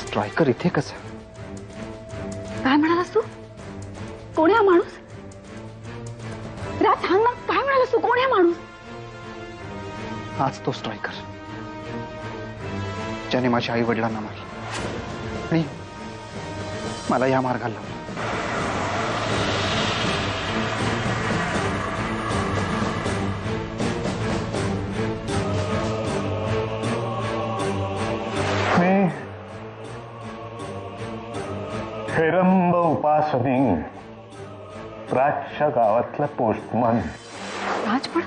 Striker इथे कसा? काय म्हणालास तू? कोण आहे हा माणूस? राज सांग ना, काय म्हणालास तू? कोण आहे हा माणूस? हाच तो स्ट्रायकर ज्याने माझ्या आई वडिलांना मारलं आणि मला या मार्गाला लावलं. मी हेरंब उपासनी, राजच्या गावातला पोस्टमन. राज, पण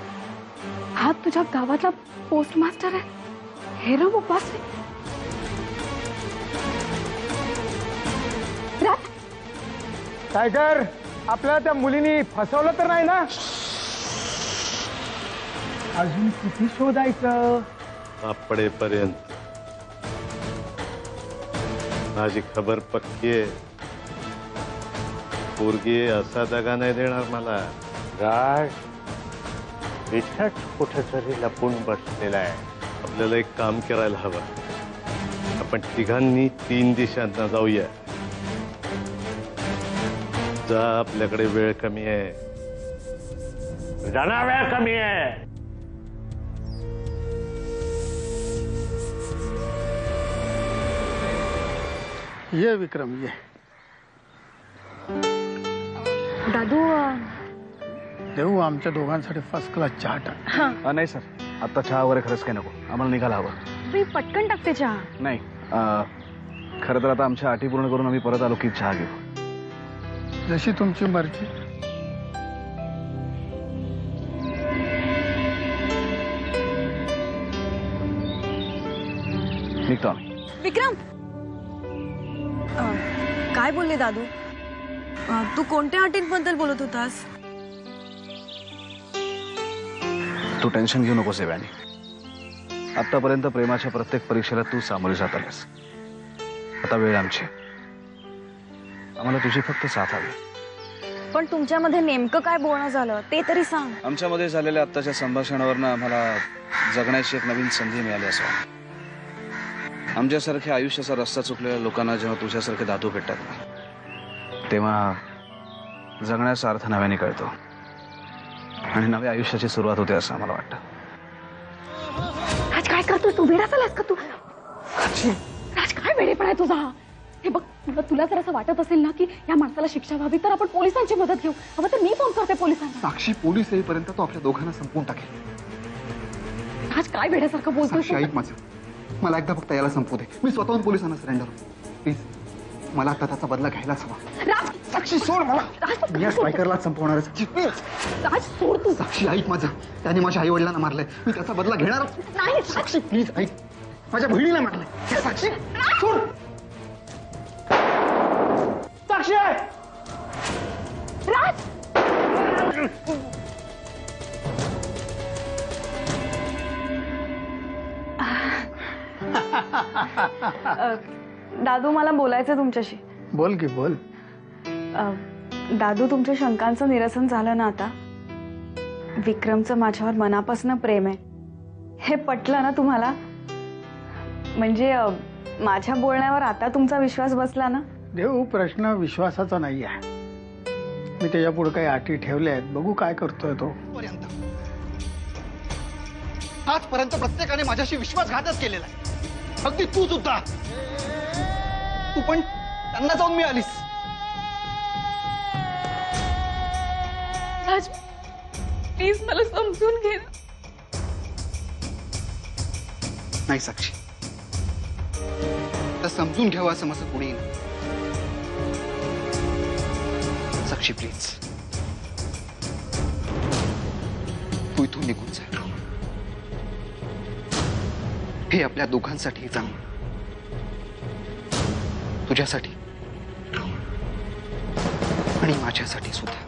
हा तुझ्या गावातला पोस्ट मास्टर आहे, हेरंब उपासनी. राज, टायगर, आपल्याला त्या मुलीनी फसवलं तर नाही ना? अजून किती शोधायचं? सापडेपर्यंत. माझी खबर पक्की आहे. पोरगी असा दगा नाही देणार मला. राज इथंच कुठेतरी लपून बसलेला आहे. आपल्याला एक काम करायला हवं. आपण तिघांनी 3 दिशांना जाऊया. जा, आपल्याकडे वेळ कमी आहे. जाना वेळ कमी आहे. ये विक्रम, ये. दादू, देऊ आमच्या दोघांसाठी फर्स्ट क्लास चहा टाक. नाही सर, आता चहा वगैरे खरंच काही नको. आम्हाला निघायला हवं. मी पटकन टाकते चहा. नाही, खरं तर आता आमच्या अटी पूर्ण करून आम्ही परत आलो की चहा घेऊ. जशी तुमची मर्जी. निघतो आम्ही. विक्रम, काय बोलले दादू? तू कोणत्या अटींबद्दल बोलत होतास? तू टेन्शन घेऊ नकोस देवानी. आतापर्यंत प्रेमाच्या प्रत्येक परीक्षेला तू सामोरे जात आलास. आता वेळ आमची. आम्हाला तुझी फक्त साथ हवी. पण तुमच्यामध्ये नेमकं काय बोलणं झालं ते तरी सांग. आमच्यामध्ये झालेल्या आत्ताच्या संभाषणावरनं आम्हाला जगण्याची एक नवीन संधी मिळाली असं वाटतं. आमच्यासारख्या आयुष्याचा रस्ता चुकलेल्या लोकांना जेव्हा तुझ्यासारखे धातू भेटतात ना, तेव्हा जगण्याचा अर्थ नव्याने कळतो आणि नव्या आयुष्याची सुरुवात होते असं आम्हाला वाटतं. राज, काय करतोय तू? वेडा झालास का तू? राज, काय वेडेपणा आहे तुझा? हे बघ, तुला जर असं वाटत असेल ना की या माणसाला शिक्षा व्हावी तर आपण पोलिसांची मदत घेऊ. हवं तर मी फोन करते पोलिसांना. साक्षी, पोलीस येईपर्यंत तो आपल्या दोघांना संपवून टाकेल. राज, काय वेड्यासारखं बोलतोय? ऐक माझं, मला एकदा फक्त याला संपू दे. मी स्वतःहून पोलिसांना सरेंडर होतो. प्लीज, मला आता त्याचा बदला घ्यायलाच हवा. राज, साक्षी सोड मला. मी या स्ट्रायकरला संपवणार. राज, सोड तू. साक्षी ऐक माझं, त्याने माझ्या आई वडिलांना मारलंय. मी त्याचा बदला घेणार नाही. साक्षी प्लीज ऐक, माझ्या बहिणीला मारलंय. साक्षी सोड. साक्षी आहे. राज, दादू, मला बोलायचं तुमच्याशी. बोल की बोल. दादू, तुमच्या शंकांचं निरसन झालं ना आता? विक्रमचं माझ्यावर मनापासून प्रेम आहे हे पटलं ना तुम्हाला? म्हणजे माझ्या बोलण्यावर आता तुमचा विश्वास बसला ना? देऊ, प्रश्न विश्वासाचा नाही आहे. मी त्याच्या पुढे काही अटी ठेवल्या आहेत. बघू काय करतोय तो. आजपर्यंत प्रत्येकाने माझ्याशी विश्वासघातच केलेला आहे. अगदी तू सुद्धा. तू पण त्यांना जाऊन मिळालीस. राज, प्लीज मला समजून घे. नाही साक्षी, तर समजून घ्यावं असं माझं कोणी नाही. साक्षी प्लीज, तू इथून निघून जा. हे आपल्या दोघांसाठी चांगलं, तुझ्यासाठी आणि माझ्यासाठी सुद्धा.